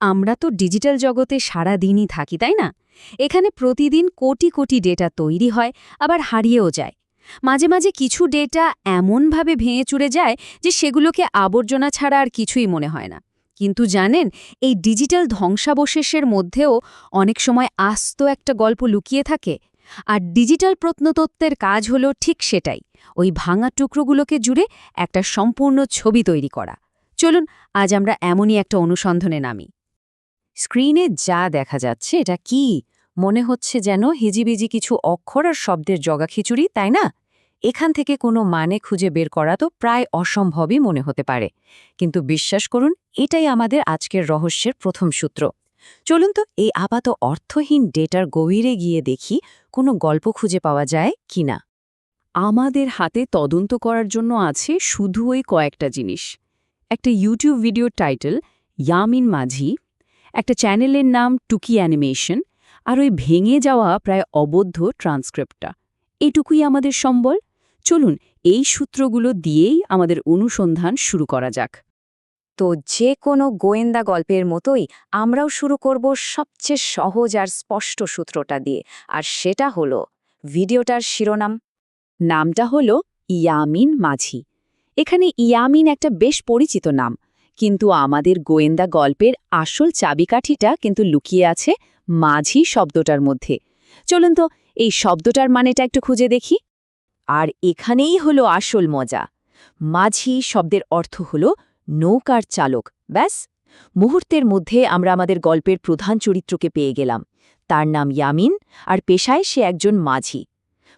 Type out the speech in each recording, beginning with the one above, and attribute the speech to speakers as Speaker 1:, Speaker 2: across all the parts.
Speaker 1: আমরা তো ডিজিটাল জগতে সারা দিনই থাকি তাই না? এখানে প্রতিদিন কোটি কোটি ডেটা তৈরি হয়, আবার হারিয়েও যায়। মাঝে মাঝে কিছু ডেটা এমনভাবে ভেঙে চুরে যায় যে সেগুলোকে আবর্জনা ছাড়া আর কিছুই মনে হয় না। কিন্তু জানেন, এই ডিজিটাল ধ্বংসাবশেষের মধ্যেও অনেক সময় আস্ত একটা গল্প লুকিয়ে থাকে। আর ডিজিটাল প্রত্নতত্ত্বের কাজ হলো ঠিক সেটাই, ওই ভাঙা টুকরোগুলোকে জুড়ে একটা সম্পূর্ণ ছবি তৈরি করা। চলুন আজ আমরা এমনই একটা অনুসন্ধানে নামি।
Speaker 2: স্ক্রিনে যা দেখা যাচ্ছে এটা কি? মনে হচ্ছে যেন হিজিবিজি কিছু অক্ষর আর শব্দের জগাখিচুড়ি, তাই না? এখান থেকে কোনো মানে খুঁজে বের করা তো প্রায় অসম্ভবই মনে হতে পারে। কিন্তু বিশ্বাস করুন, এটাই আমাদের আজকের রহস্যের প্রথম সূত্র। চলুন তো এই আপাত অর্থহীন ডেটার গভীরে গিয়ে দেখি কোনো গল্প খুঁজে পাওয়া যায় কিনা।
Speaker 1: আমাদের হাতে তদন্ত করার জন্য আছে শুধু ওই কয়েকটা জিনিস: একটা ইউটিউব ভিডিওর টাইটেল ইয়ামিন মাঝি, একটা চ্যানেলের নাম টুকি অ্যানিমেশন, আর ওই ভেঙে যাওয়া প্রায় অবদ্ধ ট্রান্সক্রিপ্টটা। এটুকুই আমাদের সম্বল। চলুন এই সূত্রগুলো দিয়েই আমাদের অনুসন্ধান শুরু করা যাক।
Speaker 2: তো যে কোনো গোয়েন্দা গল্পের মতোই আমরাও শুরু করব সবচেয়ে সহজ আর স্পষ্ট সূত্রটা দিয়ে, আর সেটা হলো ভিডিওটার শিরোনাম। নামটা হলো ইয়ামিন মাঝি। এখানে ইয়ামিন একটা বেশ পরিচিত নাম, কিন্তু আমাদের গোয়েন্দা গল্পের আসল চাবিকাঠিটা কিন্তু লুকিয়ে আছে মাঝি শব্দটার মধ্যে। চলুন তো এই শব্দটার মানেটা একটু খুঁজে দেখি। আর এখানেই হলো আসল মজা। মাঝি শব্দের অর্থ হলো নৌকার চালক। ব্যাস, মুহূর্তের মধ্যে আমরা আমাদের গল্পের প্রধান চরিত্রকে পেয়ে গেলাম। তার নাম ইয়ামিন, আর পেশায় সে একজন মাঝি।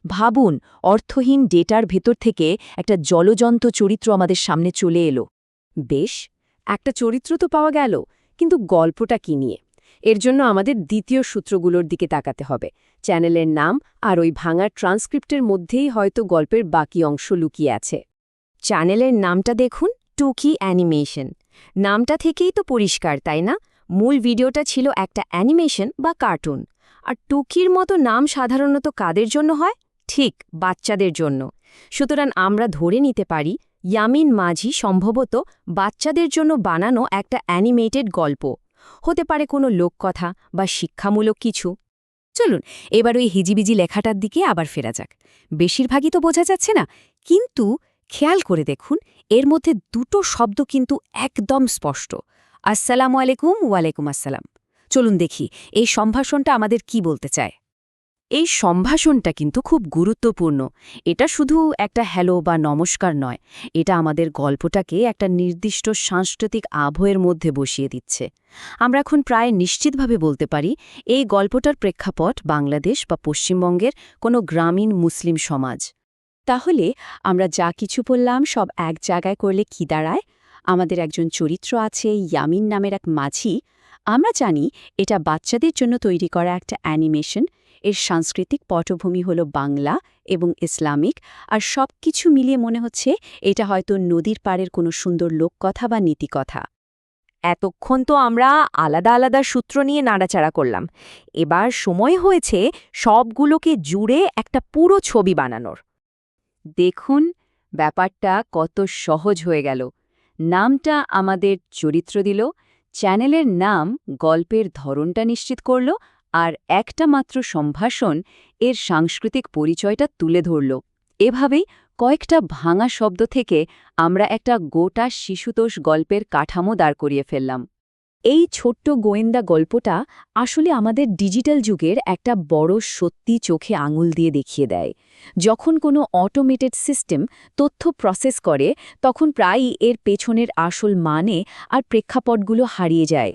Speaker 2: ভাবুন, অর্থহীন ডেটার ভেতর থেকে একটা জলজন্ত চরিত্র আমাদের সামনে চলে এলো।
Speaker 1: বেশ, একটা চরিত্র তো পাওয়া গেল, কিন্তু গল্পটা কি নিয়ে? এর জন্য আমাদের দ্বিতীয় সূত্রগুলোর দিকে তাকাতে হবে। চ্যানেলের নাম আর ওই ভাঙা ট্রান্সক্রিপ্টের মধ্যেই হয়তো গল্পের বাকি অংশ লুকিয়ে আছে। চ্যানেলের নামটা দেখুন, টুকি অ্যানিমেশন। নামটা থেকেই তো পরিষ্কার, তাই না? মূল ভিডিওটা ছিল একটা অ্যানিমেশন বা কার্টুন। আর টুকির মতো নাম সাধারণত কাদের জন্য হয়? ঠিক, বাচ্চাদের জন্য। সুতরাং আমরা ধরে নিতে পারি ইয়ামিন মাঝি সম্ভবত বাচ্চাদের জন্য বানানো একটা অ্যানিমেটেড গল্প। হতে পারে কোনো লোককথা বা শিক্ষামূলক কিছু। চলুন এবার ওই হিজিবিজি লেখাটার দিকে আবার ফেরা যাক। বেশিরভাগই তো বোঝা যাচ্ছে না, কিন্তু খেয়াল করে দেখুন, এর মধ্যে দুটো শব্দ কিন্তু একদম স্পষ্ট: আসসালামু আলাইকুম, ওয়ালাইকুম আসসালাম। চলুন দেখি এই সম্ভাষণটা আমাদের কি বলতে চায়। এই সম্ভাষণটা কিন্তু খুব গুরুত্বপূর্ণ। এটা শুধু একটা হ্যালো বা নমস্কার নয়, এটা আমাদের গল্পটাকে একটা নির্দিষ্ট সাংস্কৃতিক আবহের মধ্যে বসিয়ে দিচ্ছে। আমরা এখন প্রায় নিশ্চিতভাবে বলতে পারি এই গল্পটার প্রেক্ষাপট বাংলাদেশ বা পশ্চিমবঙ্গের কোনো গ্রামীণ মুসলিম সমাজ। তাহলে আমরা যা কিছু বললাম সব এক জায়গায় করলে কি দাঁড়ায়? আমাদের একজন চরিত্র আছে ইয়ামিন নামের এক মাঝি। আমরা জানি এটা বাচ্চাদের জন্য তৈরি করা একটা অ্যানিমেশন। এর সাংস্কৃতিক পটভূমি হলো বাংলা এবং ইসলামিক, আর সব কিছু মিলিয়ে মনে হচ্ছে এটা হয়তো নদীর পাড়ের কোনো সুন্দর লোককথা বা নীতিকথা।
Speaker 2: এতক্ষণ তো আমরা আলাদা আলাদা সূত্র নিয়ে নাড়াচাড়া করলাম। এবার সময় হয়েছে সবগুলোকে জুড়ে একটা পুরো ছবি বানানোর। দেখুন, ব্যাপারটা কত সহজ হয়ে গেল। নামটা আমাদের চরিত্র দিল, চ্যানেলের নাম গল্পের ধরনটা নিশ্চিত করল, আর একটা মাত্র সম্ভাষণ এর সাংস্কৃতিক পরিচয়টা তুলে ধরল। এভাবেই কয়েকটা ভাঙা শব্দ থেকে আমরা একটা গোটা শিশুতোষ গল্পের কাঠামো দাঁড় করিয়ে ফেললাম। এই ছোট্ট গোয়েন্দা গল্পটা আসলে আমাদের ডিজিটাল যুগের একটা বড় সত্যি চোখে আঙুল দিয়ে দেখিয়ে দেয়। যখন কোনো অটোমেটেড সিস্টেম তথ্য প্রসেস করে, তখন প্রায়ই এর পেছনের আসল মানে আর প্রেক্ষাপটগুলো হারিয়ে যায়।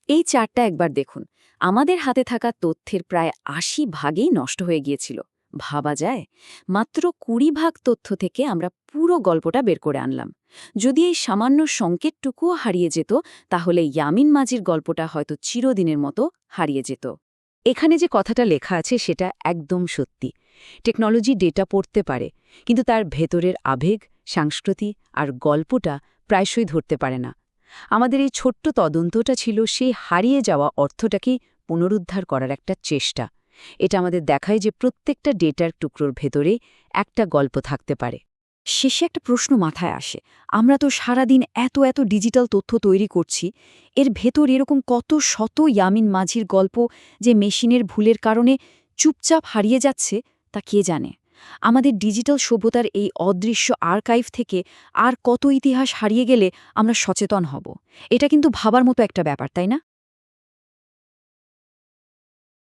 Speaker 2: এই চারটা একবার দেখুন। আমাদের হাতে থাকা তথ্যের প্রায় ৮০% নষ্ট হয়ে গিয়েছিল। ভাবা যায়, মাত্র ২০% তথ্য থেকে আমরা পুরো গল্পটা বের করে আনলাম। যদি এই সামান্য সংকেতটুকুও হারিয়ে যেত, তাহলে ইয়ামিন মাঝির গল্পটা হয়তো চিরদিনের মতো হারিয়ে যেত। এখানে যে কথাটা লেখা আছে সেটা একদম সত্যি। টেকনোলজি ডেটা পড়তে পারে, কিন্তু তার ভেতরের আবেগ, সংস্কৃতি আর গল্পটা প্রায়শই ধরতে পারে না। আমাদের এই ছোট্ট তদন্তটা ছিল সেই হারিয়ে যাওয়া অর্থটাকেই পুনরুদ্ধার করার একটা চেষ্টা। এটা আমাদের দেখায় যে প্রত্যেকটা ডেটার টুকরোর ভেতরে একটা গল্প থাকতে পারে।
Speaker 3: শেষে একটা প্রশ্ন মাথায় আসে, আমরা তো সারাদিন এত এত ডিজিটাল তথ্য তৈরি করছি, এর ভেতর এরকম কত শত ইয়ামিন মাঝির গল্প যে মেশিনের ভুলের কারণে চুপচাপ হারিয়ে যাচ্ছে তা কে জানে। আমাদের ডিজিটাল সভ্যতার এই অদৃশ্য আর্কাইভ থেকে আর কত ইতিহাস হারিয়ে গেলে আমরা সচেতন হব। এটা কিন্তু ভাবার মতো একটা ব্যাপার, তাই না?